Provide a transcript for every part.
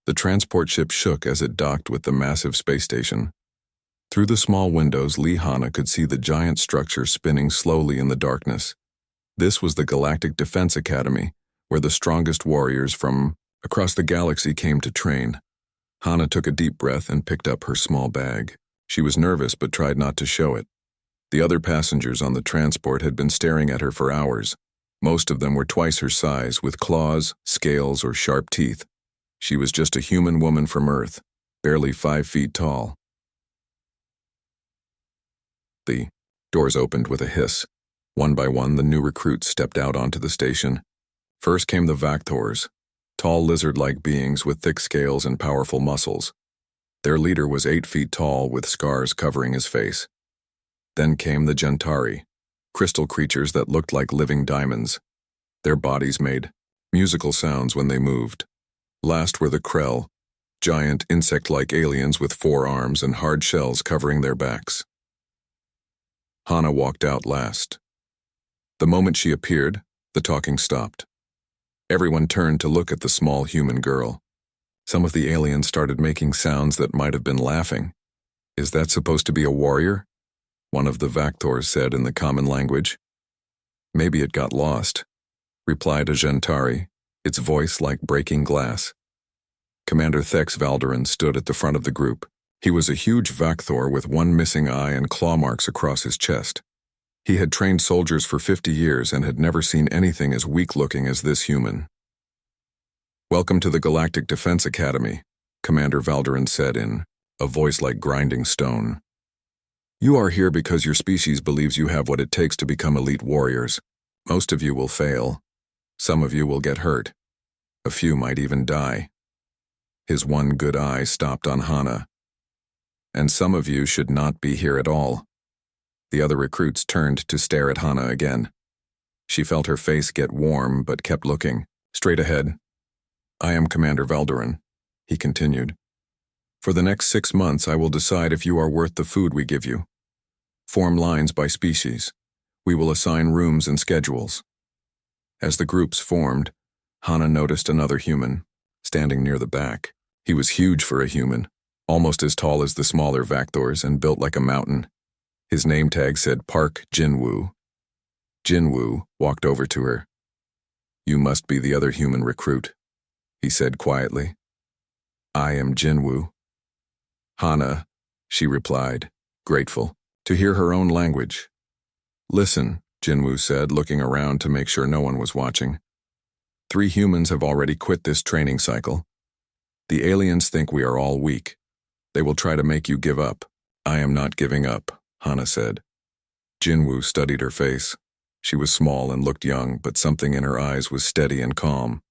The transport ship shook as it docked with the massive space station. Through the small windows, Hana could see the giant structure spinning slowly in the darkness. This was the Galactic Defense Academy, where the strongest warriors from across the galaxy came to train. Hana took a deep breath and picked up her small bag. She was nervous but tried not to show it. The other passengers on the transport had been staring at her for hours. Most of them were twice her size, with claws, scales, or sharp teeth. She was just a human woman from Earth, barely 5 feet tall. The doors opened with a hiss. One by one, the new recruits stepped out onto the station. First came the Vacthors, tall lizard-like beings with thick scales and powerful muscles. Their leader was 8 feet tall with scars covering his face. Then came the Gentari, crystal creatures that looked like living diamonds. Their bodies made musical sounds when they moved. Last were the Krell, giant insect-like aliens with 4 arms and hard shells covering their backs. Hana walked out last. The moment she appeared, the talking stopped. Everyone turned to look at the small human girl. Some of the aliens started making sounds that might have been laughing. "Is that supposed to be a warrior?" one of the Vacthors said in the common language. "Maybe it got lost," replied a Gentari, its voice like breaking glass. Commander Thex Valderan stood at the front of the group. He was a huge Vacthor with 1 missing eye and claw marks across his chest. He had trained soldiers for 50 years and had never seen anything as weak-looking as this human. "Welcome to the Galactic Defense Academy," Commander Valderan said in a voice like grinding stone. "You are here because your species believes you have what it takes to become elite warriors. Most of you will fail. Some of you will get hurt. A few might even die." His one good eye stopped on Hana. "And some of you should not be here at all." The other recruits turned to stare at Hana again. She felt her face get warm but kept looking, straight ahead. "I am Commander Valderan," he continued. "For the next 6 months I will decide if you are worth the food we give you. Form lines by species. We will assign rooms and schedules." As the groups formed, Hana noticed another human, standing near the back. He was huge for a human, almost as tall as the smaller Vacthors and built like a mountain. His name tag said Park Jinwoo. Jinwoo walked over to her. "You must be the other human recruit," he said quietly. "I am Jinwoo." "Hana," she replied, grateful to hear her own language. "Listen," Jinwoo said, looking around to make sure no one was watching. 3 humans have already quit this training cycle. The aliens think we are all weak. They will try to make you give up. I am not giving up," Hana said. Jinwoo studied her face. She was small and looked young, but something in her eyes was steady and calm.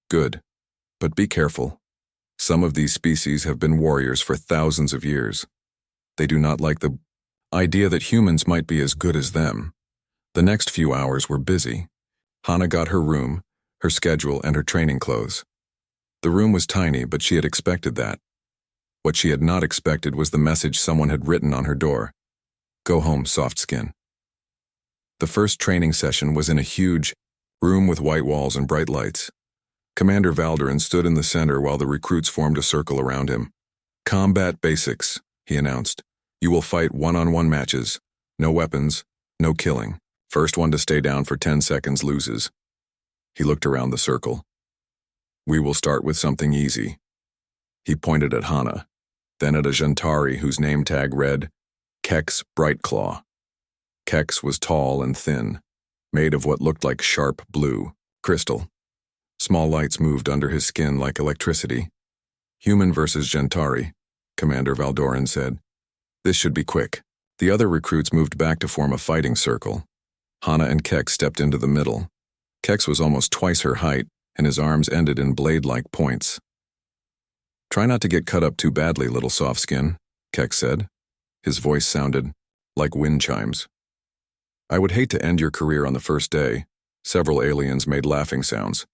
"Good. But be careful. Some of these species have been warriors for thousands of years. They do not like the idea that humans might be as good as them." The next few hours were busy. Hana got her room, her schedule, and her training clothes. The room was tiny, but she had expected that. What she had not expected was the message someone had written on her door. "Go home, soft skin." The first training session was in a huge room with white walls and bright lights. Commander Valderan stood in the center while the recruits formed a circle around him. "Combat basics," he announced. "You will fight one-on-one matches. No weapons, no killing. First one to stay down for 10 seconds loses." He looked around the circle. "We will start with something easy." He pointed at Hana, then at a Gentari whose name tag read, Kex Brightclaw. Kex was tall and thin, made of what looked like sharp blue crystal. Small lights moved under his skin like electricity. "Human versus Gentari," Commander Valderan said. "This should be quick." The other recruits moved back to form a fighting circle. Hana and Kex stepped into the middle. Kex was almost twice her height, and his arms ended in blade-like points. "Try not to get cut up too badly, little soft skin," Kex said. His voice sounded like wind chimes. "I would hate to end your career on the first day." Several aliens made laughing sounds.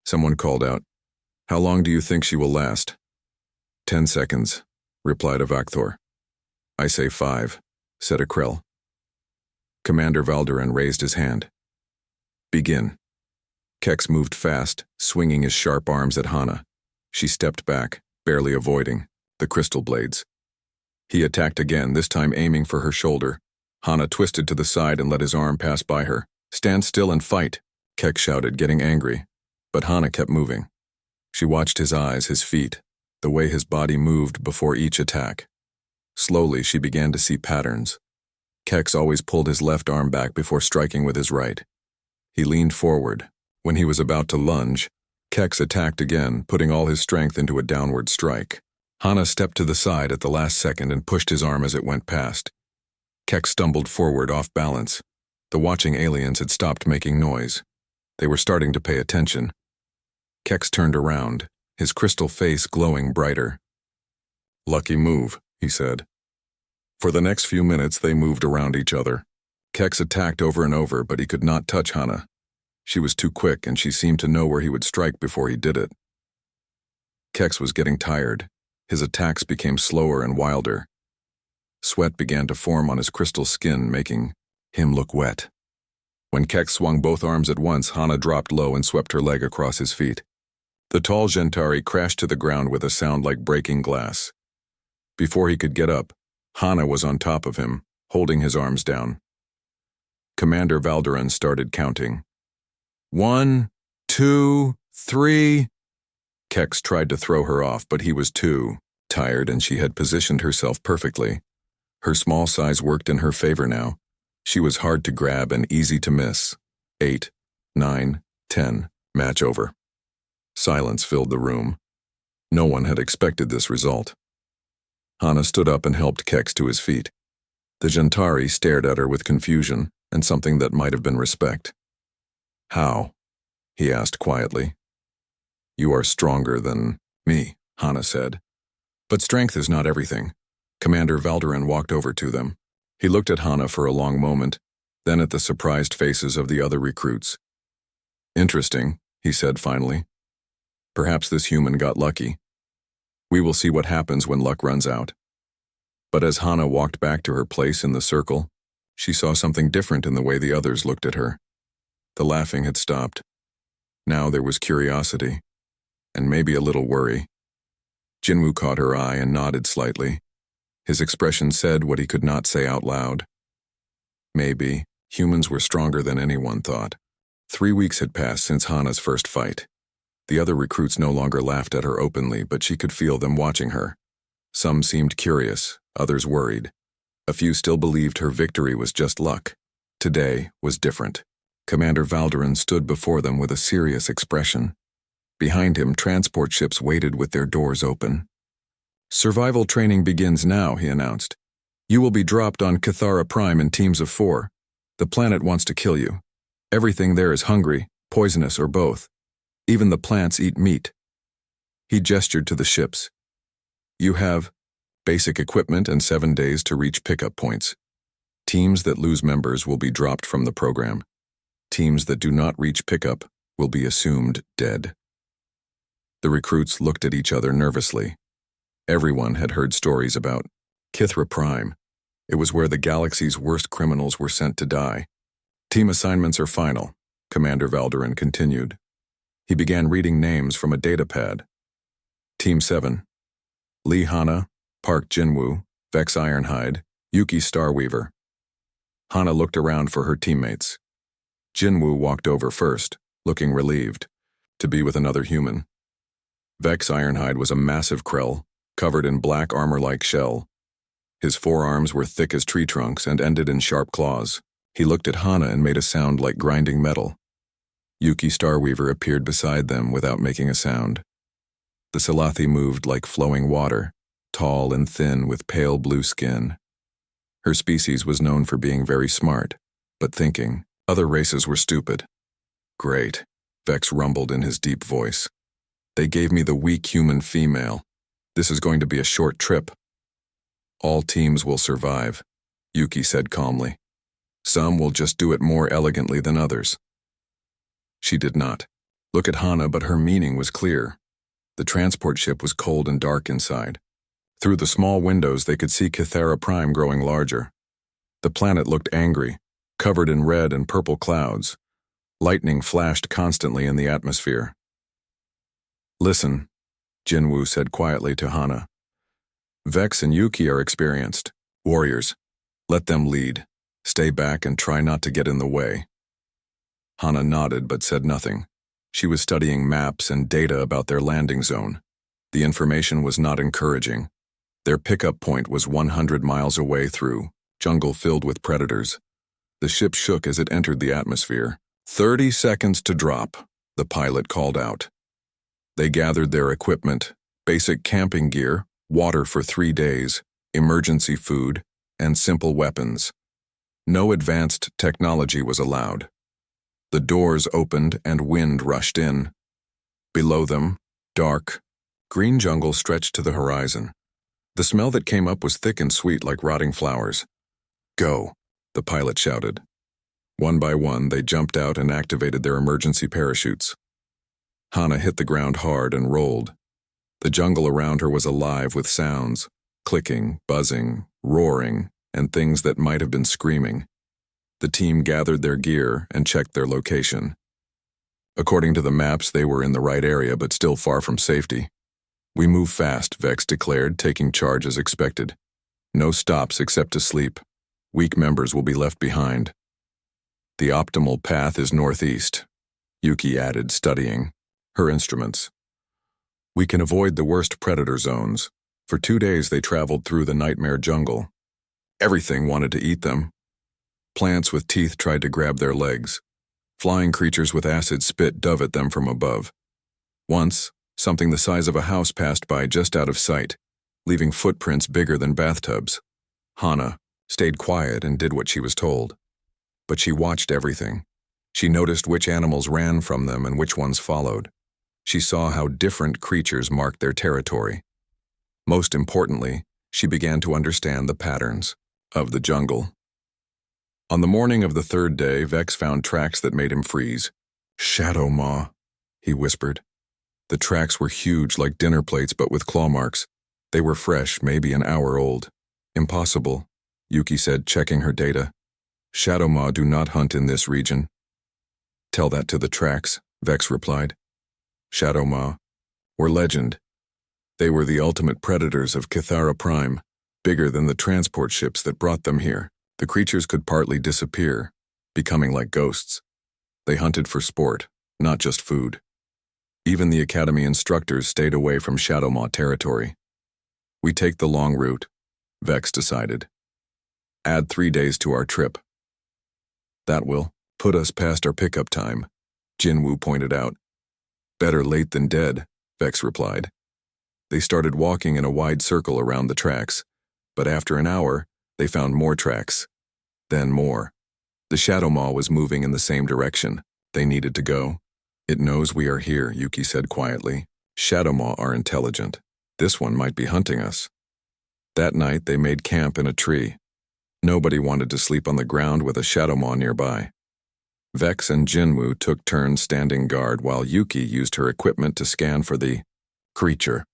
Someone called out, "How long do you think she will last?" 10 seconds, replied a Vacthor. "I say 5, said a Krell. Commander Valderan raised his hand. "Begin." Kex moved fast, swinging his sharp arms at Hana. She stepped back, barely avoiding the crystal blades. He attacked again, this time aiming for her shoulder. Hana twisted to the side and let his arm pass by her. "Stand still and fight," Kek shouted, getting angry. But Hana kept moving. She watched his eyes, his feet, the way his body moved before each attack. Slowly, she began to see patterns. Kex always pulled his left arm back before striking with his right. He leaned forward. When he was about to lunge, Kex attacked again, putting all his strength into a downward strike. Hana stepped to the side at the last second and pushed his arm as it went past. Kex stumbled forward off balance. The watching aliens had stopped making noise. They were starting to pay attention. Kex turned around, his crystal face glowing brighter. "Lucky move," he said. For the next few minutes they moved around each other. Kex attacked over and over, but he could not touch Hana. She was too quick, and she seemed to know where he would strike before he did it. Kex was getting tired. His attacks became slower and wilder. Sweat began to form on his crystal skin, making him look wet. When Kex swung both arms at once, Hana dropped low and swept her leg across his feet. The tall Gentari crashed to the ground with a sound like breaking glass. Before he could get up, Hana was on top of him, holding his arms down. Commander Valderan started counting. 1, 2, 3. Kex tried to throw her off, but he was too tired, and she had positioned herself perfectly. Her small size worked in her favor now. She was hard to grab and easy to miss. 8, 9, 10. Match over. Silence filled the room. No one had expected this result. Hana stood up and helped Kex to his feet. The Gentari stared at her with confusion and something that might have been respect. "How?" he asked quietly. "You are stronger than me," Hana said. "But strength is not everything." Commander Valderan walked over to them. He looked at Hana for a long moment, then at the surprised faces of the other recruits. "Interesting," he said finally. "Perhaps this human got lucky. We will see what happens when luck runs out." But as Hana walked back to her place in the circle, she saw something different in the way the others looked at her. The laughing had stopped. Now there was curiosity, and maybe a little worry. Jinwoo caught her eye and nodded slightly. His expression said what he could not say out loud. Maybe humans were stronger than anyone thought. 3 weeks had passed since Hana's first fight. The other recruits no longer laughed at her openly, but she could feel them watching her. Some seemed curious, others worried. A few still believed her victory was just luck. Today was different. Commander Valderan stood before them with a serious expression. Behind him, transport ships waited with their doors open. "Survival training begins now," he announced. "You will be dropped on Cathara Prime in teams of 4. The planet wants to kill you. Everything there is hungry, poisonous, or both. Even the plants eat meat." He gestured to the ships. "You have basic equipment and 7 days to reach pickup points. Teams that lose members will be dropped from the program. Teams that do not reach pickup will be assumed dead." The recruits looked at each other nervously. Everyone had heard stories about Kithra Prime. It was where the galaxy's worst criminals were sent to die. "Team assignments are final," Commander Valderan continued. He began reading names from a datapad. Team 7. Lee Hana, Park Jinwoo, Vex Ironhide, Yuki Starweaver. Hana looked around for her teammates. Jinwoo walked over first, looking relieved, to be with another human. Vex Ironhide was a massive Krell, covered in black armor-like shell. His forearms were thick as tree trunks and ended in sharp claws. He looked at Hana and made a sound like grinding metal. Yuki Starweaver appeared beside them without making a sound. The Salathi moved like flowing water, tall and thin with pale blue skin. Her species was known for being very smart, but thinking. Other races were stupid. "Great," Vex rumbled in his deep voice. "They gave me the weak human female. This is going to be a short trip." "All teams will survive," Yuki said calmly. "Some will just do it more elegantly than others." She did not look at Hana, but her meaning was clear. The transport ship was cold and dark inside. Through the small windows they could see Cathara Prime growing larger. The planet looked angry, covered in red and purple clouds. Lightning flashed constantly in the atmosphere. "Listen," Jinwoo said quietly to Hana. Vex and Yuki are experienced warriors. Let them lead. Stay back and try not to get in the way. Hana nodded but said nothing. She was studying maps and data about their landing zone. The information was not encouraging. Their pickup point was 100 miles away through jungle filled with predators. The ship shook as it entered the atmosphere. 30 seconds to drop, the pilot called out. They gathered their equipment, basic camping gear, water for 3 days, emergency food, and simple weapons. No advanced technology was allowed. The doors opened and wind rushed in. Below them, dark, green jungle stretched to the horizon. The smell that came up was thick and sweet like rotting flowers. Go, the pilot shouted. One by one, they jumped out and activated their emergency parachutes. Hana hit the ground hard and rolled. The jungle around her was alive with sounds, clicking, buzzing, roaring, and things that might have been screaming. The team gathered their gear and checked their location. According to the maps, they were in the right area but still far from safety. We move fast, Vex declared, taking charge as expected. No stops except to sleep. Weak members will be left behind. The optimal path is northeast, Yuki added, studying her instruments. We can avoid the worst predator zones. For 2 days they traveled through the nightmare jungle. Everything wanted to eat them. Plants with teeth tried to grab their legs. Flying creatures with acid spit dove at them from above. Once, something the size of a house passed by just out of sight, leaving footprints bigger than bathtubs. Hana stayed quiet and did what she was told. But she watched everything. She noticed which animals ran from them and which ones followed. She saw how different creatures marked their territory. Most importantly, she began to understand the patterns of the jungle. On the morning of the 3rd day, Vex found tracks that made him freeze. Shadow Maw, he whispered. The tracks were huge like dinner plates but with claw marks. They were fresh, maybe an hour old. Impossible, Yuki said, checking her data. Shadow Maw do not hunt in this region. Tell that to the tracks, Vex replied. Shadow Maw were legend. They were the ultimate predators of Kithara Prime, bigger than the transport ships that brought them here. The creatures could partly disappear, becoming like ghosts. They hunted for sport, not just food. Even the academy instructors stayed away from Shadow Maw territory. We take the long route, Vex decided. Add 3 days to our trip. That will put us past our pickup time, Jinwoo pointed out. Better late than dead, Vex replied. They started walking in a wide circle around the tracks, but after an hour, they found more tracks. Then more. The Shadow Maw was moving in the same direction. They needed to go. It knows we are here, Yuki said quietly. Shadow Maw are intelligent. This one might be hunting us. That night, they made camp in a tree. Nobody wanted to sleep on the ground with a Shadow Maw nearby. Vex and Jinwoo took turns standing guard while Yuki used her equipment to scan for the creature.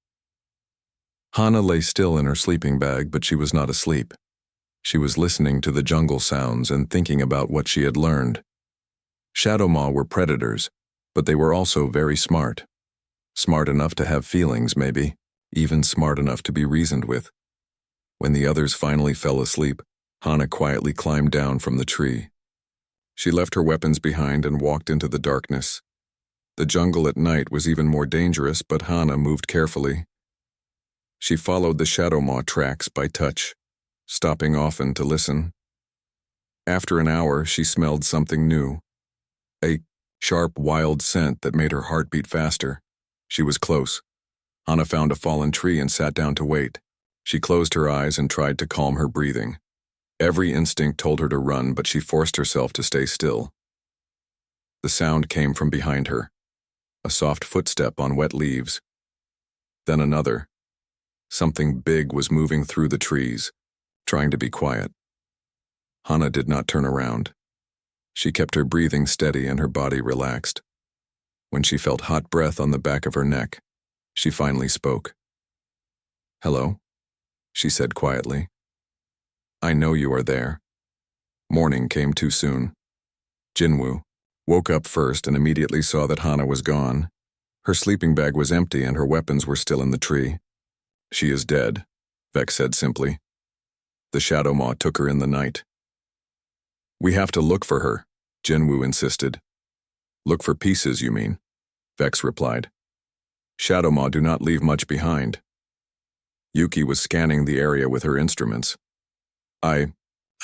Hana lay still in her sleeping bag, but she was not asleep. She was listening to the jungle sounds and thinking about what she had learned. Shadow Maw were predators, but they were also very smart. Smart enough to have feelings, maybe, even smart enough to be reasoned with. When the others finally fell asleep, Hana quietly climbed down from the tree. She left her weapons behind and walked into the darkness. The jungle at night was even more dangerous, but Hana moved carefully. She followed the Shadow Maw tracks by touch, stopping often to listen. After an hour, she smelled something new. A sharp, wild scent that made her heart beat faster. She was close. Hana found a fallen tree and sat down to wait. She closed her eyes and tried to calm her breathing. Every instinct told her to run, but she forced herself to stay still. The sound came from behind her. A soft footstep on wet leaves. Then another. Something big was moving through the trees, trying to be quiet. Hana did not turn around. She kept her breathing steady and her body relaxed. When she felt hot breath on the back of her neck, she finally spoke. "Hello," she said quietly. "I know you are there." Morning came too soon. Jinwoo woke up first and immediately saw that Hana was gone. Her sleeping bag was empty and her weapons were still in the tree. She is dead, Vex said simply. The Shadow Maw took her in the night. We have to look for her, Jinwoo insisted. Look for pieces, you mean? Vex replied. Shadow Maw do not leave much behind. Yuki was scanning the area with her instruments. I'm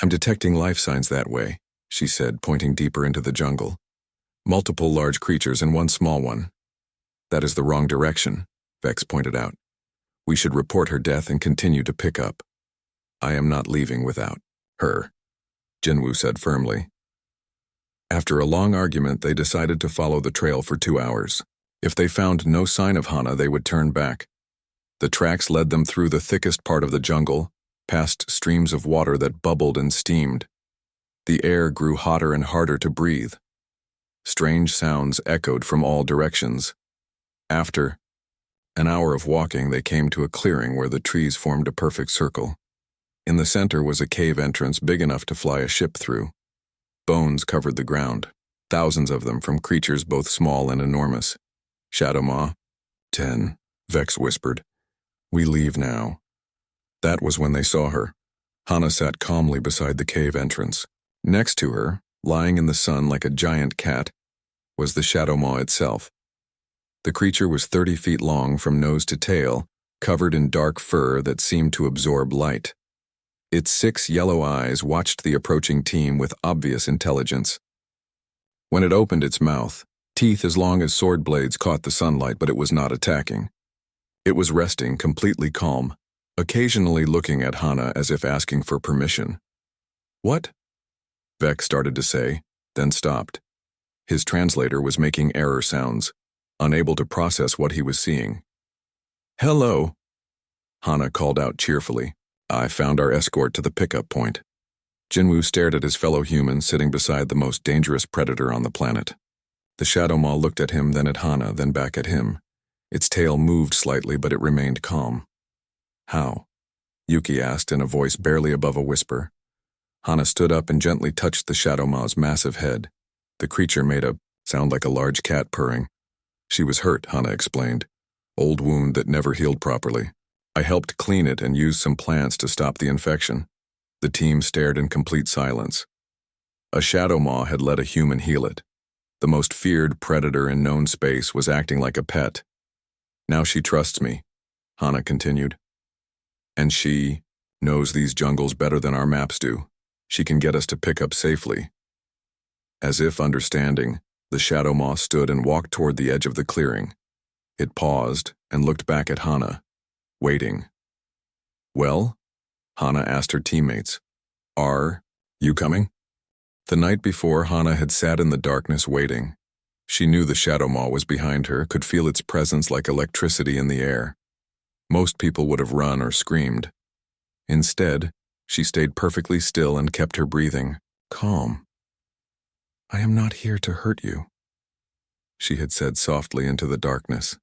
detecting life signs that way, she said, pointing deeper into the jungle. Multiple large creatures and one small one. That is the wrong direction, Vex pointed out. We should report her death and continue to pick up. I am not leaving without her, Jinwoo said firmly. After a long argument, they decided to follow the trail for 2 hours. If they found no sign of Hana, they would turn back. The tracks led them through the thickest part of the jungle, past streams of water that bubbled and steamed. The air grew hotter and harder to breathe. Strange sounds echoed from all directions. After an hour of walking, they came to a clearing where the trees formed a perfect circle. In the center was a cave entrance big enough to fly a ship through. Bones covered the ground, thousands of them from creatures both small and enormous. Shadow Maw. 10, Vex whispered. We leave now. That was when they saw her. Hana sat calmly beside the cave entrance. Next to her, lying in the sun like a giant cat, was the Shadow Maw itself. The creature was 30 feet long from nose to tail, covered in dark fur that seemed to absorb light. Its 6 yellow eyes watched the approaching team with obvious intelligence. When it opened its mouth, teeth as long as sword blades caught the sunlight, but it was not attacking. It was resting, completely calm, occasionally looking at Hana as if asking for permission. What? Vex started to say, then stopped. His translator was making error sounds, unable to process what he was seeing. Hello, Hana called out cheerfully. I found our escort to the pickup point. Jinwoo stared at his fellow human sitting beside the most dangerous predator on the planet. The Shadow Maw looked at him, then at Hana, then back at him. Its tail moved slightly, but it remained calm. How? Yuki asked in a voice barely above a whisper. Hana stood up and gently touched the Shadow Maw's massive head. The creature made a sound like a large cat purring. She was hurt, Hana explained. Old wound that never healed properly. I helped clean it and used some plants to stop the infection. The team stared in complete silence. A Shadow Maw had let a human heal it. The most feared predator in known space was acting like a pet. Now she trusts me, Hana continued. And she knows these jungles better than our maps do. She can get us to pick up safely. As if understanding, the Shadow Maw stood and walked toward the edge of the clearing. It paused and looked back at Hana, waiting. Well? Hana asked her teammates. Are you coming? The night before, Hana had sat in the darkness waiting. She knew the Shadow Maw was behind her, could feel its presence like electricity in the air. Most people would have run or screamed. Instead, she stayed perfectly still and kept her breathing calm. I am not here to hurt you, she had said softly into the darkness.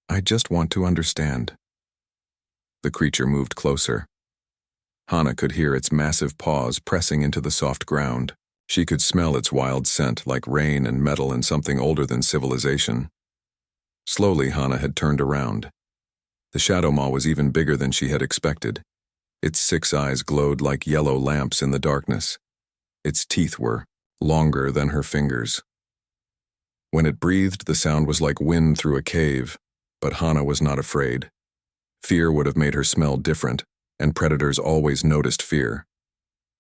I just want to understand. The creature moved closer. Hana could hear its massive paws pressing into the soft ground. She could smell its wild scent like rain and metal and something older than civilization. Slowly, Hana had turned around. The Shadow Maw was even bigger than she had expected. Its 6 eyes glowed like yellow lamps in the darkness. Its teeth were longer than her fingers. When it breathed, the sound was like wind through a cave, but Hana was not afraid. Fear would have made her smell different, and predators always noticed fear.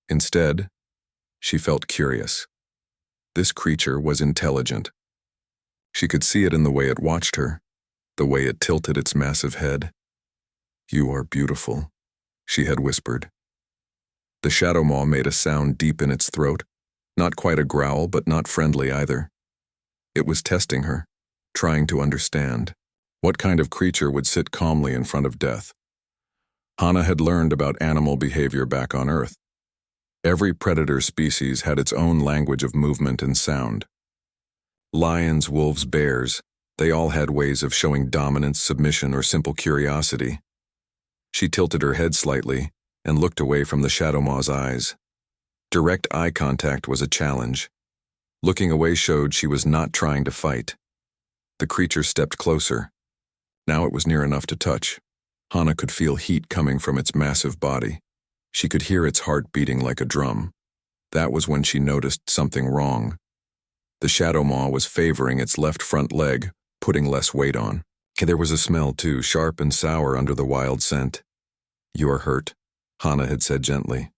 Instead, she felt curious. This creature was intelligent. She could see it in the way it watched her, the way it tilted its massive head. You are beautiful, she had whispered. The Shadow Maw made a sound deep in its throat, not quite a growl, but not friendly either. It was testing her, trying to understand. What kind of creature would sit calmly in front of death? Hana had learned about animal behavior back on Earth. Every predator species had its own language of movement and sound. Lions, wolves, bears, they all had ways of showing dominance, submission, or simple curiosity. She tilted her head slightly and looked away from the Shadow Maw's eyes. Direct eye contact was a challenge. Looking away showed she was not trying to fight. The creature stepped closer. Now it was near enough to touch. Hana could feel heat coming from its massive body. She could hear its heart beating like a drum. That was when she noticed something wrong. The shadow maw was favoring its left front leg, putting less weight on. There was a smell too, sharp and sour under the wild scent. "You are hurt," Hana had said gently.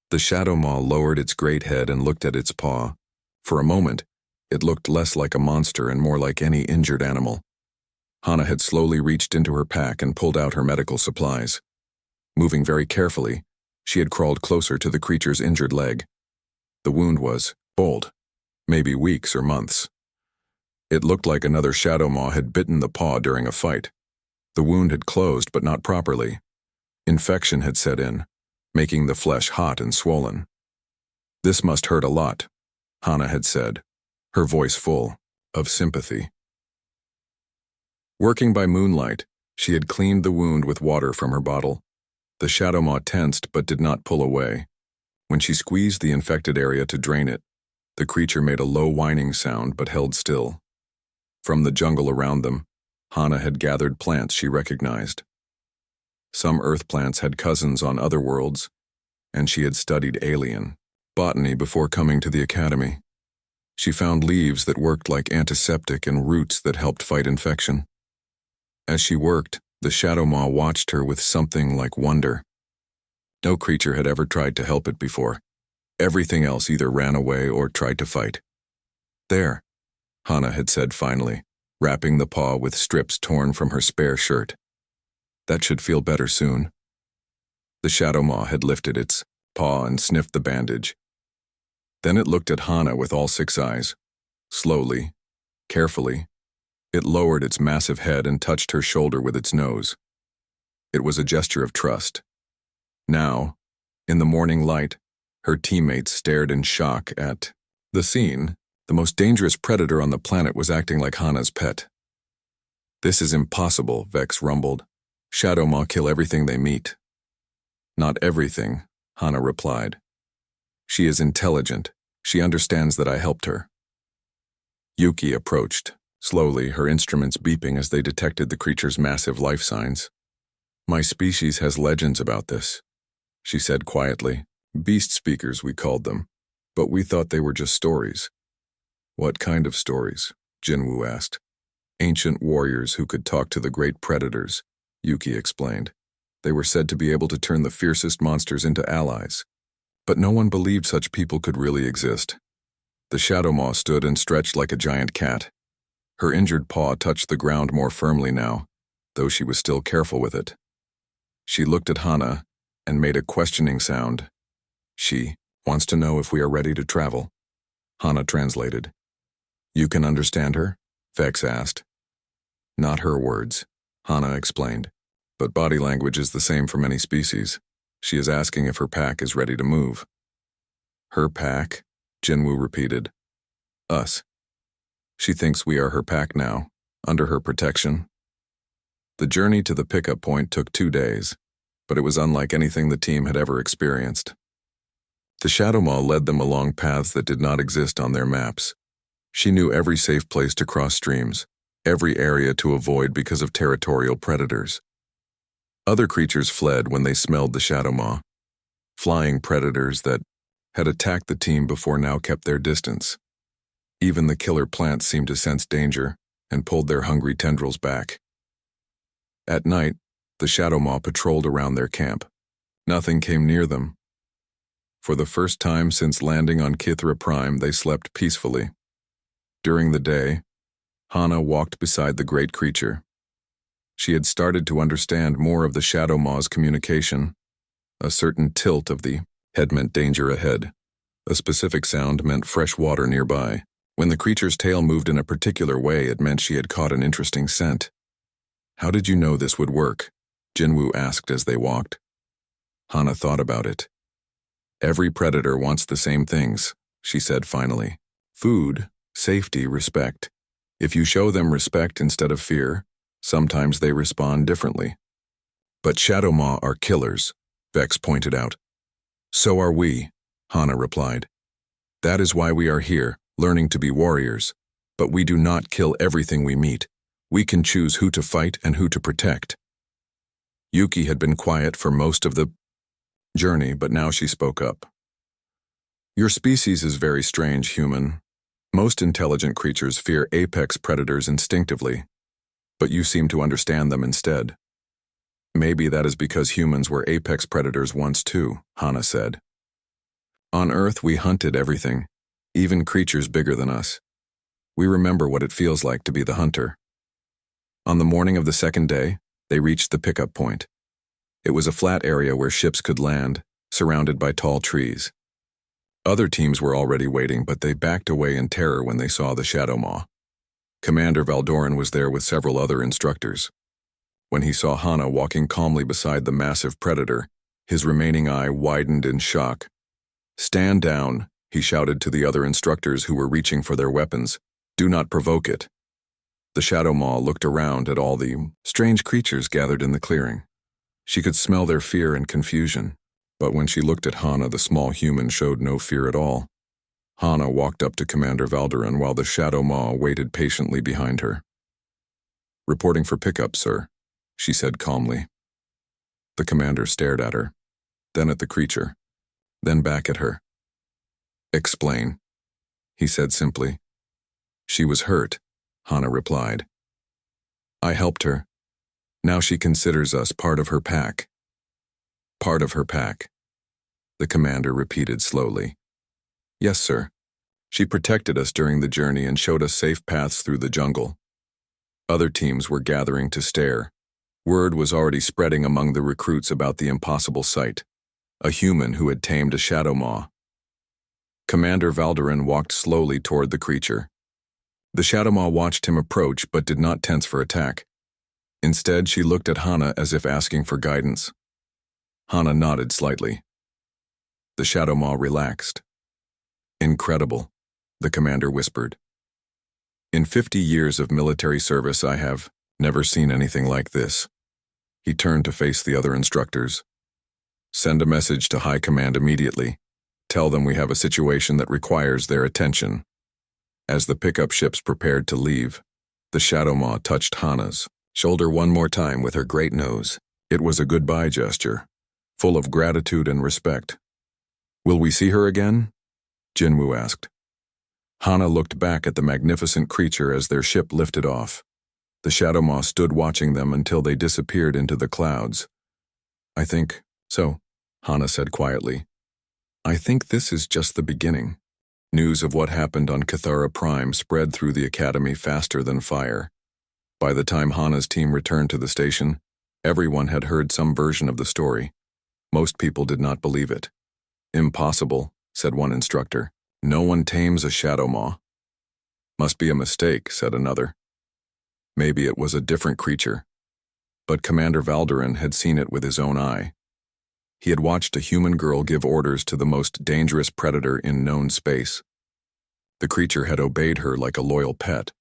The shadow maw lowered its great head and looked at its paw. For a moment, it looked less like a monster and more like any injured animal. Hana had slowly reached into her pack and pulled out her medical supplies. Moving very carefully, she had crawled closer to the creature's injured leg. The wound was old, maybe weeks or months. It looked like another shadow maw had bitten the paw during a fight. The wound had closed, but not properly. Infection had set in, making the flesh hot and swollen. "This must hurt a lot," Hana had said, her voice full of sympathy. Working by moonlight, she had cleaned the wound with water from her bottle. The shadow maw tensed but did not pull away. When she squeezed the infected area to drain it, the creature made a low whining sound but held still. From the jungle around them, Hana had gathered plants she recognized. Some earth plants had cousins on other worlds, and she had studied alien botany before coming to the academy. She found leaves that worked like antiseptic and roots that helped fight infection. As she worked, the shadow maw watched her with something like wonder. No creature had ever tried to help it before. Everything else either ran away or tried to fight. "There," Hana had said finally, wrapping the paw with strips torn from her spare shirt. "That should feel better soon." The shadow maw had lifted its paw and sniffed the bandage. Then it looked at Hana with all 6 eyes. Slowly, carefully, it lowered its massive head and touched her shoulder with its nose. It was a gesture of trust. Now, in the morning light, her teammates stared in shock at the scene. The most dangerous predator on the planet was acting like Hana's pet. "This is impossible," Vex rumbled. "Shadow maw kill everything they meet." "Not everything," Hana replied. "She is intelligent. She understands that I helped her." Yuki approached, slowly, her instruments beeping as they detected the creature's massive life signs. "My species has legends about this," she said quietly. "Beast speakers, we called them, but we thought they were just stories." "What kind of stories?" Jinwoo asked. "Ancient warriors who could talk to the great predators," Yuki explained. "They were said to be able to turn the fiercest monsters into allies. But no one believed such people could really exist." The shadow maw stood and stretched like a giant cat. Her injured paw touched the ground more firmly now, though she was still careful with it. She looked at Hana and made a questioning sound. "She wants to know if we are ready to travel," Hana translated. "You can understand her?" Vex asked. "Not her words," Hana explained, "but body language is the same for many species. She is asking if her pack is ready to move." "Her pack?" Jinwoo repeated. "Us. She thinks we are her pack now, under her protection." The journey to the pickup point took 2 days, but it was unlike anything the team had ever experienced. The shadow maw led them along paths that did not exist on their maps. She knew every safe place to cross streams, every area to avoid because of territorial predators. Other creatures fled when they smelled the shadow maw. Flying predators that had attacked the team before now kept their distance. Even the killer plants seemed to sense danger and pulled their hungry tendrils back. At night, the shadow maw patrolled around their camp. Nothing came near them. For the first time since landing on Kithra Prime, they slept peacefully. During the day, Hana walked beside the great creature. She had started to understand more of the shadow maw's communication. A certain tilt of the head meant danger ahead. A specific sound meant fresh water nearby. When the creature's tail moved in a particular way, it meant she had caught an interesting scent. "How did you know this would work?" Jinwoo asked as they walked. Hana thought about it. "Every predator wants the same things," she said finally. "Food, safety, respect. If you show them respect instead of fear, sometimes they respond differently." "But shadow maw are killers," Vex pointed out. "So are we," Hana replied. "That is why we are here, learning to be warriors. But we do not kill everything we meet. We can choose who to fight and who to protect. Yuki had been quiet for most of the journey, but now she spoke up. Your species is very strange, human. Most intelligent creatures fear apex predators instinctively, but you seem to understand them instead. Maybe that is because humans were apex predators once too, Hana said. On Earth, we hunted everything, even creatures bigger than us. We remember what it feels like to be the hunter. On the morning of the second day, they reached the pickup point. It was a flat area where ships could land, surrounded by tall trees. Other teams were already waiting, but they backed away in terror when they saw the Shadow Maw. Commander Valdoran was there with several other instructors. When he saw Hana walking calmly beside the massive predator, his remaining eye widened in shock. "Stand down," he shouted to the other instructors who were reaching for their weapons. "Do not provoke it." The Shadow Maw looked around at all the strange creatures gathered in the clearing. She could smell their fear and confusion, but when she looked at Hana, the small human showed no fear at all. Hana walked up to Commander Valdoran while the Shadow Maw waited patiently behind her. "Reporting for pickup, sir," she said calmly. The commander stared at her, then at the creature, then back at her. "Explain," he said simply. "She was hurt," Hana replied. "I helped her. Now she considers us part of her pack." "Part of her pack," the commander repeated slowly. "Yes, sir. She protected us during the journey and showed us safe paths through the jungle." Other teams were gathering to stare. Word was already spreading among the recruits about the impossible sight, a human who had tamed a Shadow Maw. Commander Valdoran walked slowly toward the creature. The Shadow Maw watched him approach but did not tense for attack. Instead, she looked at Hana as if asking for guidance. Hana nodded slightly. The Shadow Maw relaxed. "Incredible," the commander whispered. "In 50 years of military service, I have never seen anything like this." He turned to face the other instructors. "Send a message to High Command immediately. Tell them we have a situation that requires their attention." As the pickup ships prepared to leave, the Shadow Maw touched Hana's shoulder one more time with her great nose. It was a goodbye gesture, full of gratitude and respect. "Will we see her again?" Jinwoo asked. Hana looked back at the magnificent creature as their ship lifted off. The Shadow Maw stood watching them until they disappeared into the clouds. "I think so," Hana said quietly. "I think this is just the beginning." News of what happened on Cathara Prime spread through the academy faster than fire. By the time Hana's team returned to the station, everyone had heard some version of the story. Most people did not believe it. "Impossible," said one instructor. "No one tames a Shadow Maw." "Must be a mistake," said another. Maybe it was a different creature. But Commander Valdoran had seen it with his own eye. He had watched a human girl give orders to the most dangerous predator in known space. The creature had obeyed her like a loyal pet.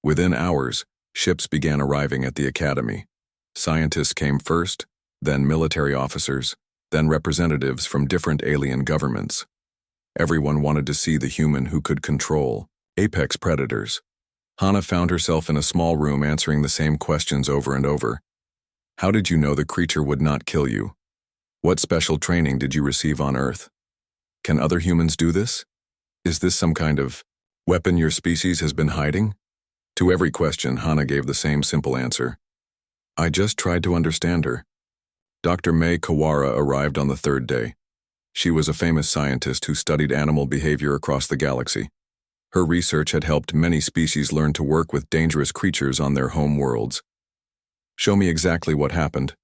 Within hours, ships began arriving at the academy. Scientists came first, then military officers, then representatives from different alien governments. Everyone wanted to see the human who could control apex predators. Hana found herself in a small room answering the same questions over and over. How did you know the creature would not kill you? What special training did you receive on Earth? Can other humans do this? Is this some kind of weapon your species has been hiding? To every question, Hana gave the same simple answer. I just tried to understand her. Dr. Mei Kawara arrived on the third day. She was a famous scientist who studied animal behavior across the galaxy. Her research had helped many species learn to work with dangerous creatures on their home worlds. Show me exactly what happened,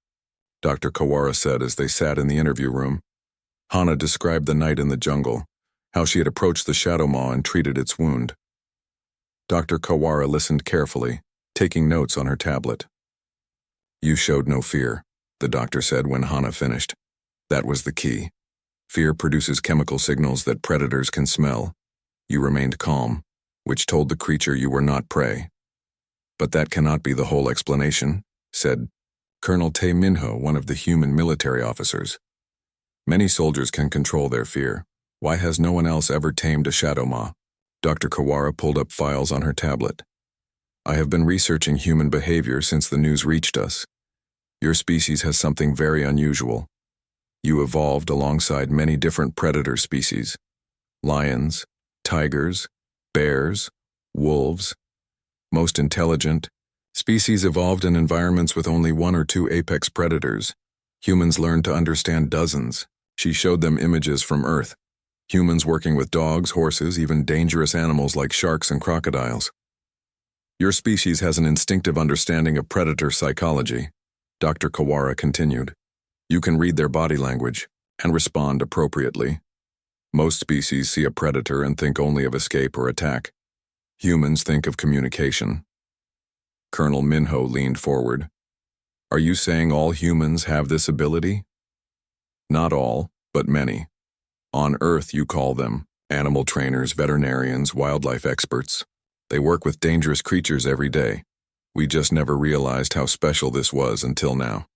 Dr. Kawara said as they sat in the interview room. Hana described the night in the jungle, how she had approached the Shadow Maw and treated its wound. Dr. Kawara listened carefully, taking notes on her tablet. You showed no fear, the doctor said when Hana finished. That was the key. Fear produces chemical signals that predators can smell. You remained calm, which told the creature you were not prey. But that cannot be the whole explanation, said Colonel Tae Minho, one of the human military officers. Many soldiers can control their fear. Why has no one else ever tamed a Shadow Maw? Dr. Kawara pulled up files on her tablet. I have been researching human behavior since the news reached us. Your species has something very unusual. You evolved alongside many different predator species. Lions, tigers, bears, wolves. Most intelligent. Species evolved in environments with only one or two apex predators. Humans learned to understand dozens. She showed them images from Earth. Humans working with dogs, horses, even dangerous animals like sharks and crocodiles. Your species has an instinctive understanding of predator psychology, Dr. Kawara continued. You can read their body language and respond appropriately. Most species see a predator and think only of escape or attack. Humans think of communication. Colonel Minho leaned forward. Are you saying all humans have this ability? Not all, but many. On Earth, you call them animal trainers, veterinarians, wildlife experts. They work with dangerous creatures every day. We just never realized how special this was until now.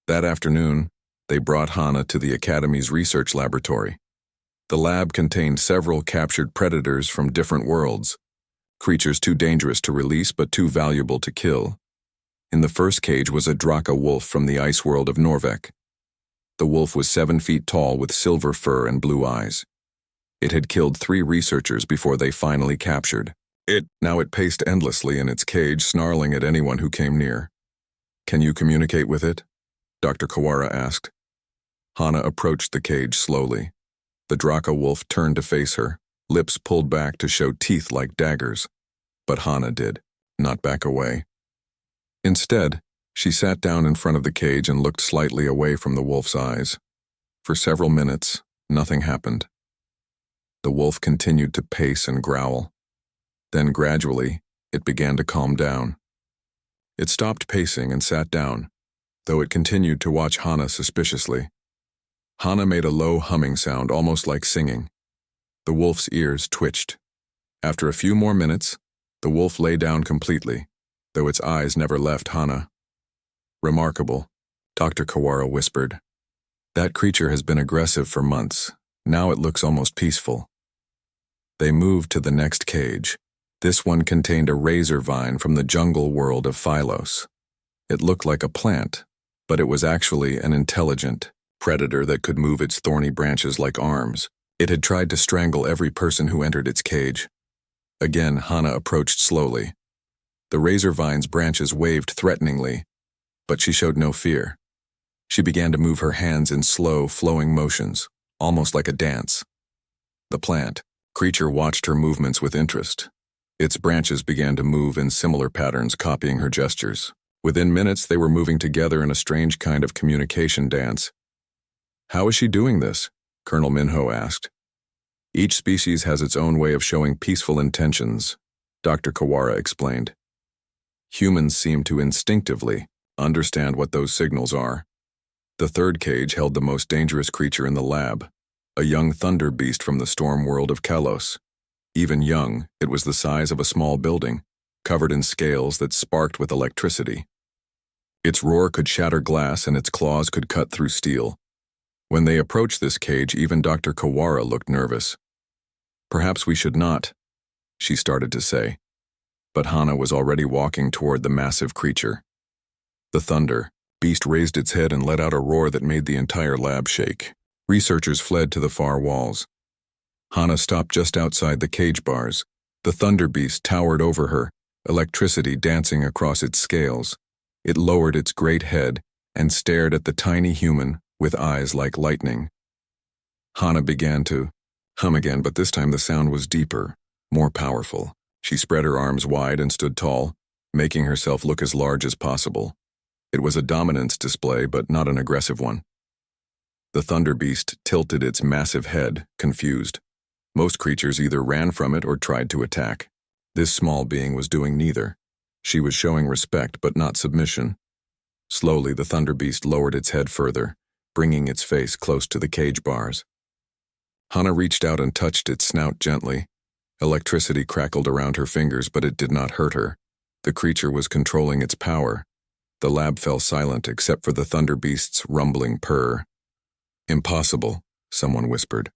That afternoon, they brought Hana to the Academy's research laboratory. The lab contained several captured predators from different worlds, creatures too dangerous to release but too valuable to kill. In the first cage was a Draka wolf from the ice world of Norvek. The wolf was 7 feet tall with silver fur and blue eyes. It had killed 3 researchers before they finally captured it. Now it paced endlessly in its cage, snarling at anyone who came near. Can you communicate with it? Dr. Kawara asked. Hana approached the cage slowly. The Draka wolf turned to face her, lips pulled back to show teeth like daggers. But Hana did not back away. Instead, she sat down in front of the cage and looked slightly away from the wolf's eyes. For several minutes, nothing happened. The wolf continued to pace and growl. Then gradually, it began to calm down. It stopped pacing and sat down, though it continued to watch Hana suspiciously. Hana made a low humming sound, almost like singing. The wolf's ears twitched. After a few more minutes, the wolf lay down completely, though its eyes never left Hana. Remarkable, Dr. Kawara whispered. That creature has been aggressive for months. Now it looks almost peaceful. They moved to the next cage. This one contained a razor vine from the jungle world of Phylos. It looked like a plant, but it was actually an intelligent predator that could move its thorny branches like arms. It had tried to strangle every person who entered its cage. Again, Hana approached slowly. The razor vine's branches waved threateningly, but she showed no fear. She began to move her hands in slow, flowing motions, almost like a dance. The plant creature watched her movements with interest. Its branches began to move in similar patterns, copying her gestures. Within minutes, they were moving together in a strange kind of communication dance. How is she doing this? Colonel Minho asked. Each species has its own way of showing peaceful intentions, Dr. Kawara explained. Humans seem to instinctively understand what those signals are. The third cage held the most dangerous creature in the lab, a young thunder beast from the storm world of Kalos. Even young, it was the size of a small building, covered in scales that sparked with electricity. Its roar could shatter glass and its claws could cut through steel. When they approached this cage, even Dr. Kawara looked nervous. Perhaps we should not, she started to say. But Hana was already walking toward the massive creature. The thunder beast raised its head and let out a roar that made the entire lab shake. Researchers fled to the far walls. Hana stopped just outside the cage bars. The thunder beast towered over her, electricity dancing across its scales. It lowered its great head and stared at the tiny human with eyes like lightning. Hana began to hum again, but this time the sound was deeper, more powerful. She spread her arms wide and stood tall, making herself look as large as possible. It was a dominance display, but not an aggressive one. The thunder beast tilted its massive head, confused. Most creatures either ran from it or tried to attack. This small being was doing neither. She was showing respect but not submission. Slowly, the thunder beast lowered its head further, bringing its face close to the cage bars. Hana reached out and touched its snout gently. Electricity crackled around her fingers, but it did not hurt her. The creature was controlling its power. The lab fell silent except for the thunder beast's rumbling purr. Impossible, someone whispered.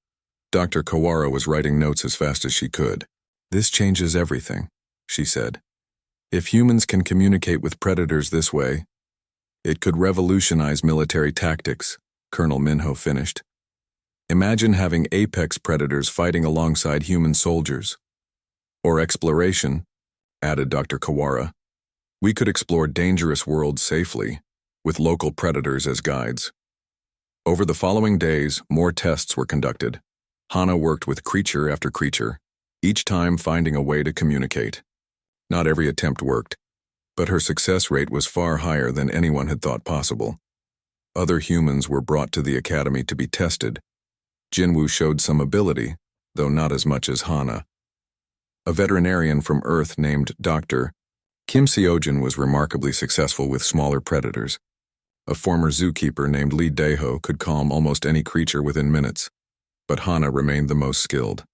Dr. Kawara was writing notes as fast as she could. "This changes everything," she said. "If humans can communicate with predators this way, it could revolutionize military tactics," Colonel Minho finished. "Imagine having apex predators fighting alongside human soldiers." "Or exploration," added Dr. Kawara. "We could explore dangerous worlds safely, with local predators as guides." Over the following days, more tests were conducted. Hana worked with creature after creature, each time finding a way to communicate. Not every attempt worked, but her success rate was far higher than anyone had thought possible. Other humans were brought to the academy to be tested. Jinwoo showed some ability, though not as much as Hana. A veterinarian from Earth named Dr. Kim Seojin was remarkably successful with smaller predators. A former zookeeper named Lee Daeho could calm almost any creature within minutes, but Hana remained the most skilled.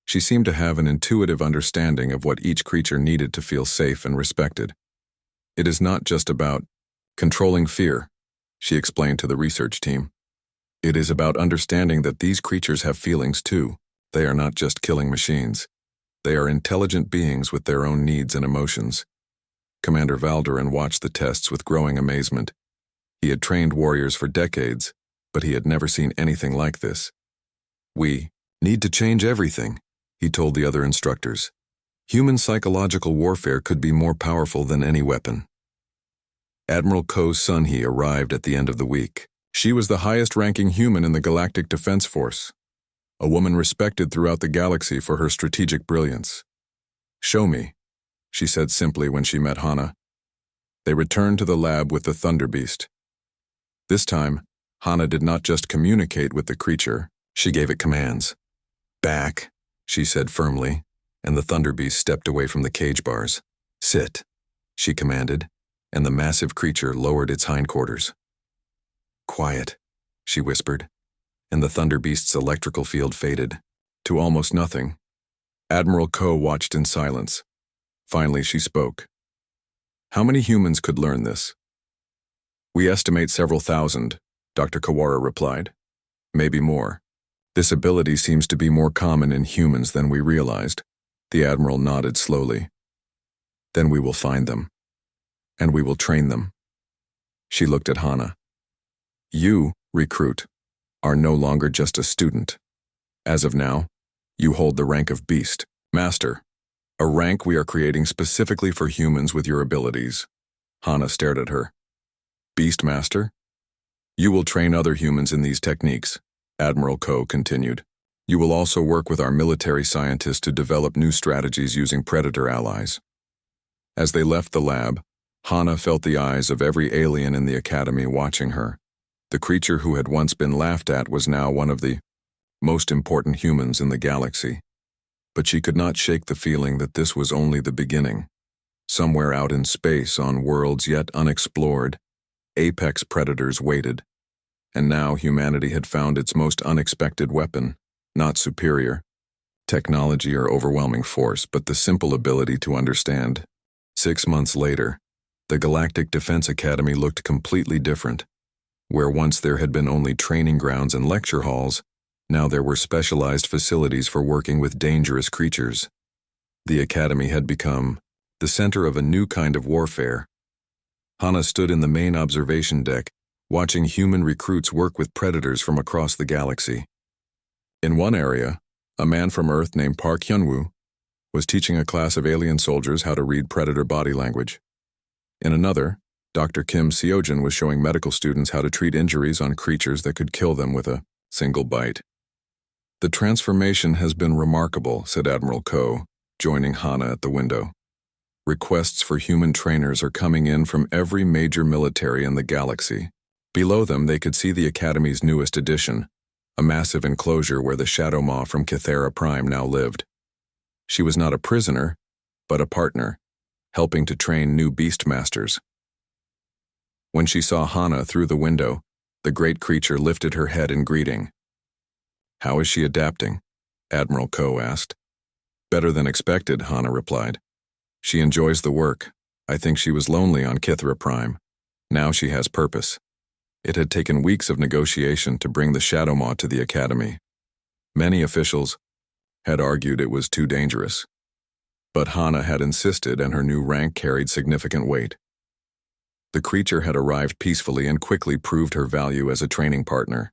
She seemed to have an intuitive understanding of what each creature needed to feel safe and respected. "It is not just about controlling fear," she explained to the research team. "It is about understanding that these creatures have feelings too. They are not just killing machines. They are intelligent beings with their own needs and emotions." Commander Valderin watched the tests with growing amazement. He had trained warriors for decades, but he had never seen anything like this. "We need to change everything," he told the other instructors. "Human psychological warfare could be more powerful than any weapon." Admiral Ko Sun-hee arrived at the end of the week. She was the highest-ranking human in the Galactic Defense Force, a woman respected throughout the galaxy for her strategic brilliance. "Show me," she said simply when she met Hana. They returned to the lab with the Thunder Beast. This time, Hana did not just communicate with the creature, she gave it commands. "Back," she said firmly, and the Thunder Beast stepped away from the cage bars. "Sit," she commanded, and the massive creature lowered its hindquarters. "Quiet," she whispered, and the Thunder Beast's electrical field faded to almost nothing. Admiral Ko watched in silence. Finally, she spoke. "How many humans could learn this?" "We estimate several thousand," Dr. Kawara replied. "Maybe more. This ability seems to be more common in humans than we realized." The Admiral nodded slowly. "Then we will find them. And we will train them." She looked at Hana. "You, recruit, are no longer just a student. As of now, you hold the rank of Beast Master, a rank we are creating specifically for humans with your abilities." Hana stared at her. "Beast Master? You will train other humans in these techniques," Admiral Ko continued. "You will also work with our military scientists to develop new strategies using predator allies." As they left the lab, Hana felt the eyes of every alien in the academy watching her. The creature who had once been laughed at was now one of the most important humans in the galaxy. But she could not shake the feeling that this was only the beginning. Somewhere out in space, on worlds yet unexplored, apex predators waited. And now humanity had found its most unexpected weapon, not superior technology or overwhelming force, but the simple ability to understand. 6 months later, the Galactic Defense Academy looked completely different. Where once there had been only training grounds and lecture halls, now there were specialized facilities for working with dangerous creatures. The academy had become the center of a new kind of warfare. Hana stood in the main observation deck, watching human recruits work with predators from across the galaxy. In one area, a man from Earth named Park Hyunwoo was teaching a class of alien soldiers how to read predator body language. In another, Dr. Kim Seojin was showing medical students how to treat injuries on creatures that could kill them with a single bite. "The transformation has been remarkable," said Admiral Ko, joining Hana at the window. "Requests for human trainers are coming in from every major military in the galaxy." Below them, they could see the Academy's newest addition, a massive enclosure where the Shadow Maw from Kythera Prime now lived. She was not a prisoner, but a partner, helping to train new beast masters. When she saw Hana through the window, the great creature lifted her head in greeting. "How is she adapting?" Admiral Ko asked. "Better than expected," Hana replied. "She enjoys the work. I think she was lonely on Kythera Prime. Now she has purpose." It had taken weeks of negotiation to bring the Shadow Maw to the Academy. Many officials had argued it was too dangerous, but Hana had insisted, and her new rank carried significant weight. The creature had arrived peacefully and quickly proved her value as a training partner.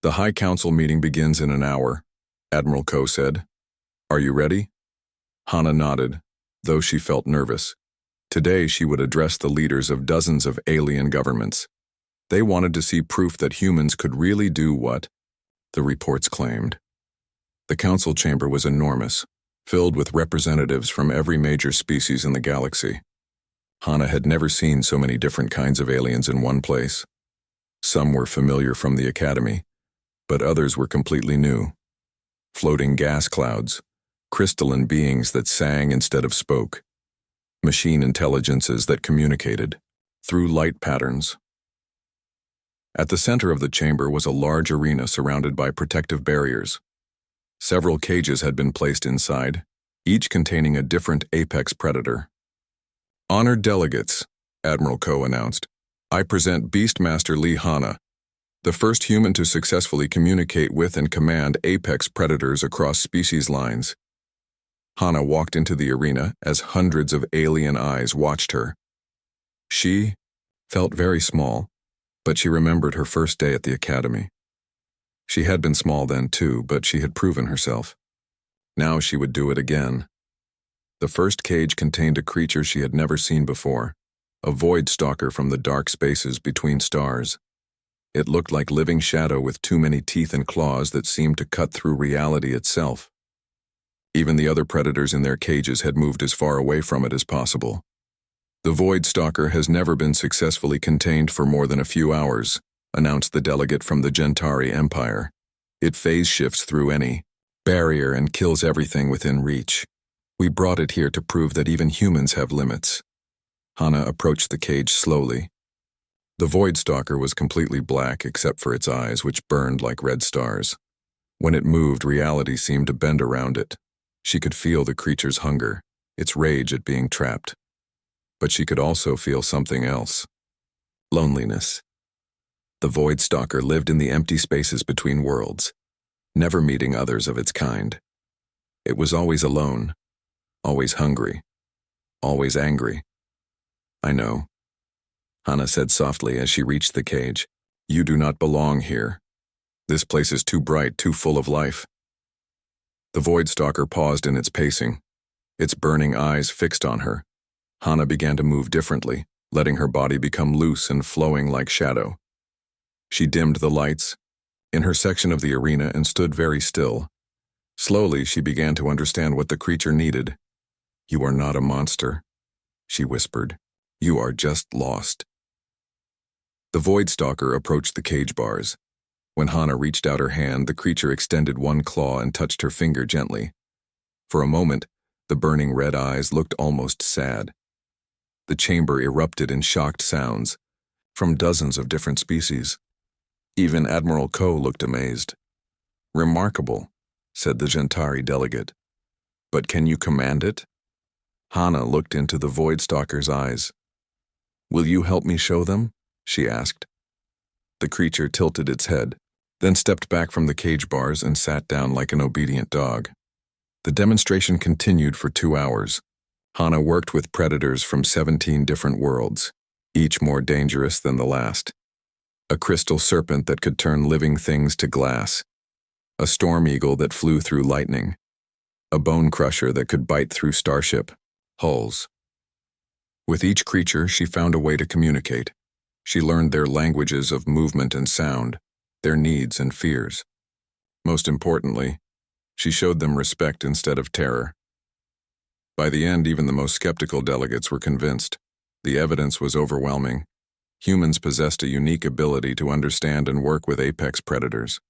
"The High Council meeting begins in an hour," Admiral Ko said. "Are you ready?" Hana nodded, though she felt nervous. Today she would address the leaders of dozens of alien governments. They wanted to see proof that humans could really do what the reports claimed. The council chamber was enormous, filled with representatives from every major species in the galaxy. Hana had never seen so many different kinds of aliens in one place. Some were familiar from the academy, but others were completely new. Floating gas clouds, crystalline beings that sang instead of spoke, machine intelligences that communicated through light patterns. At the center of the chamber was a large arena surrounded by protective barriers. Several cages had been placed inside, each containing a different apex predator. "Honored delegates," Admiral Ko announced, "I present Beastmaster Lee Hana, the first human to successfully communicate with and command apex predators across species lines." Hana walked into the arena as hundreds of alien eyes watched her. She felt very small, but she remembered her first day at the academy. She had been small then too, but she had proven herself. Now she would do it again. The first cage contained a creature she had never seen before, a void stalker from the dark spaces between stars. It looked like living shadow with too many teeth and claws that seemed to cut through reality itself. Even the other predators in their cages had moved as far away from it as possible. "The Void Stalker has never been successfully contained for more than a few hours," announced the delegate from the Gentari Empire. "It phase shifts through any barrier and kills everything within reach. We brought it here to prove that even humans have limits." Hana approached the cage slowly. The Void Stalker was completely black except for its eyes, which burned like red stars. When it moved, reality seemed to bend around it. She could feel the creature's hunger, its rage at being trapped. But she could also feel something else: loneliness. The Void Stalker lived in the empty spaces between worlds, never meeting others of its kind. It was always alone, always hungry, always angry. "I know," Hana said softly as she reached the cage. "You do not belong here. This place is too bright, too full of life." The Void Stalker paused in its pacing, its burning eyes fixed on her. Hana began to move differently, letting her body become loose and flowing like shadow. She dimmed the lights in her section of the arena and stood very still. Slowly, she began to understand what the creature needed. "You are not a monster," she whispered. "You are just lost." The Void Stalker approached the cage bars. When Hana reached out her hand, the creature extended one claw and touched her finger gently. For a moment, the burning red eyes looked almost sad. The chamber erupted in shocked sounds from dozens of different species. Even Admiral Ko looked amazed. "Remarkable," said the Gentari delegate. "But can you command it?" Hana looked into the Void Stalker's eyes. "Will you help me show them?" she asked. The creature tilted its head, then stepped back from the cage bars and sat down like an obedient dog. The demonstration continued for 2 hours. Hana worked with predators from 17 different worlds, each more dangerous than the last. A crystal serpent that could turn living things to glass, a storm eagle that flew through lightning, a bone crusher that could bite through starship hulls. With each creature, she found a way to communicate. She learned their languages of movement and sound, their needs and fears. Most importantly, she showed them respect instead of terror. By the end, even the most skeptical delegates were convinced. The evidence was overwhelming. Humans possessed a unique ability to understand and work with apex predators.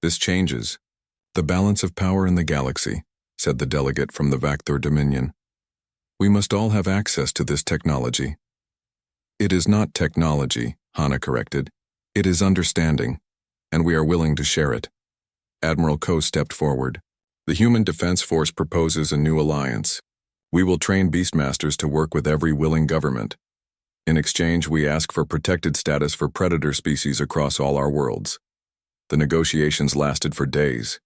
"This changes the balance of power in the galaxy," said the delegate from the Vactor Dominion. "We must all have access to this technology." "It is not technology," Hana corrected. "It is understanding, and we are willing to share it." Admiral Ko stepped forward. "The Human Defense Force proposes a new alliance. We will train Beastmasters to work with every willing government. In exchange, we ask for protected status for predator species across all our worlds." The negotiations lasted for days.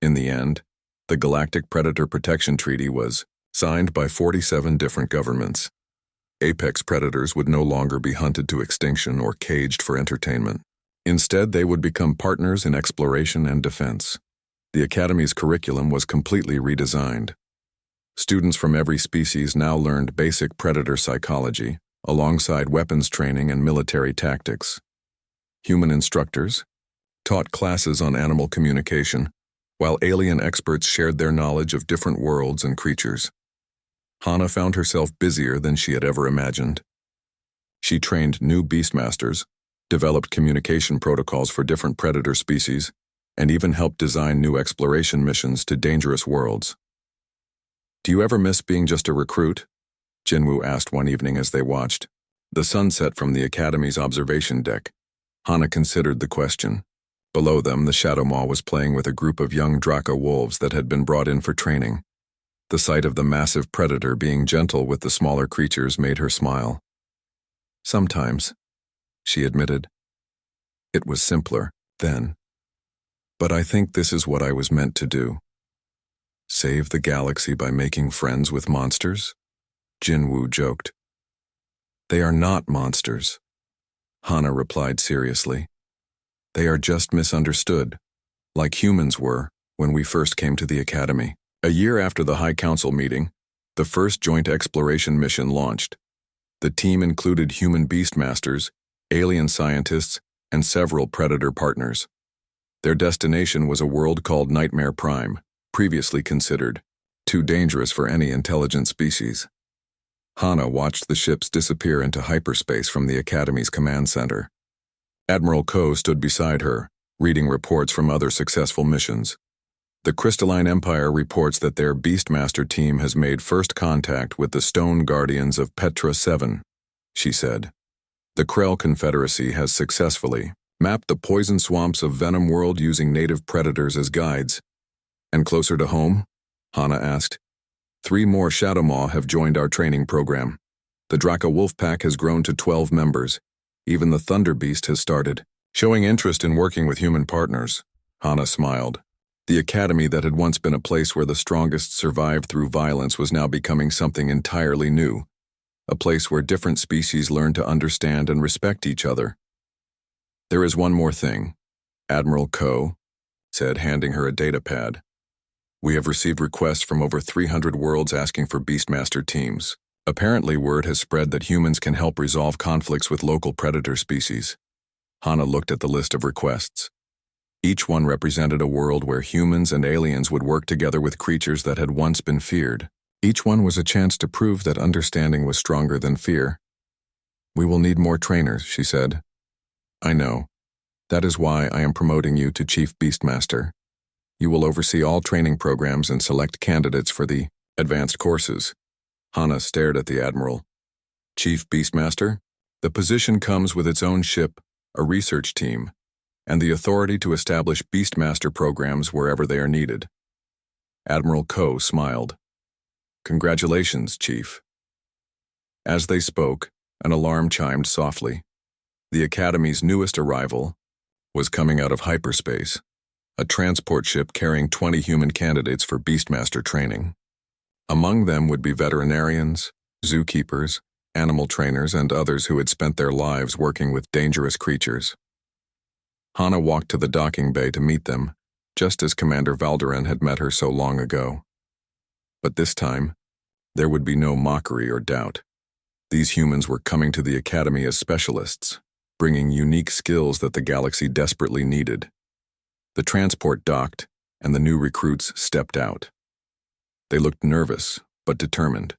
In the end, the Galactic Predator Protection Treaty was signed by 47 different governments. Apex predators would no longer be hunted to extinction or caged for entertainment. Instead, they would become partners in exploration and defense. The Academy's curriculum was completely redesigned. Students from every species now learned basic predator psychology, alongside weapons training and military tactics. Human instructors taught classes on animal communication, while alien experts shared their knowledge of different worlds and creatures. Hana found herself busier than she had ever imagined. She trained new beastmasters, developed communication protocols for different predator species, and even helped design new exploration missions to dangerous worlds. "Do you ever miss being just a recruit?" Jinwoo asked one evening as they watched the sunset from the Academy's observation deck. Hana considered the question. Below them, the Shadow Maw was playing with a group of young Draco wolves that had been brought in for training. The sight of the massive predator being gentle with the smaller creatures made her smile. "Sometimes," she admitted. "It was simpler then. But I think this is what I was meant to do. Save the galaxy by making friends with monsters?" Jinwoo joked. "They are not monsters," Hana replied seriously. "They are just misunderstood, like humans were when we first came to the Academy." A year after the High Council meeting, the first joint exploration mission launched. The team included human beastmasters, alien scientists, and several predator partners. Their destination was a world called Nightmare Prime, previously considered too dangerous for any intelligent species. Hana watched the ships disappear into hyperspace from the Academy's command center. Admiral Ko stood beside her, reading reports from other successful missions. "The Crystalline Empire reports that their Beastmaster team has made first contact with the Stone Guardians of Petra 7, she said. "The Krell Confederacy has successfully mapped the poison swamps of Venom World using native predators as guides." "And closer to home?" Hana asked. 3 more Shadow Maw have joined our training program. The Draco Wolf Pack has grown to 12 members. Even the Thunder Beast has started showing interest in working with human partners. Hana smiled. The Academy that had once been a place where the strongest survived through violence was now becoming something entirely new. A place where different species learn to understand and respect each other. "There is one more thing," Admiral Ko said, handing her a data pad. "We have received requests from over 300 worlds asking for Beastmaster teams. Apparently, word has spread that humans can help resolve conflicts with local predator species." Hana looked at the list of requests. Each one represented a world where humans and aliens would work together with creatures that had once been feared. Each one was a chance to prove that understanding was stronger than fear. "We will need more trainers," she said. "I know. That is why I am promoting you to Chief Beastmaster. You will oversee all training programs and select candidates for the advanced courses." Hana stared at the Admiral. "Chief Beastmaster? The position comes with its own ship, a research team, and the authority to establish Beastmaster programs wherever they are needed." Admiral Ko smiled. "Congratulations, Chief." As they spoke, an alarm chimed softly. The Academy's newest arrival was coming out of hyperspace, a transport ship carrying 20 human candidates for Beastmaster training. Among them would be veterinarians, zookeepers, animal trainers, and others who had spent their lives working with dangerous creatures. Hana walked to the docking bay to meet them, just as Commander Valderan had met her so long ago. But this time, there would be no mockery or doubt. These humans were coming to the Academy as specialists, bringing unique skills that the galaxy desperately needed. The transport docked, and the new recruits stepped out. They looked nervous, but determined.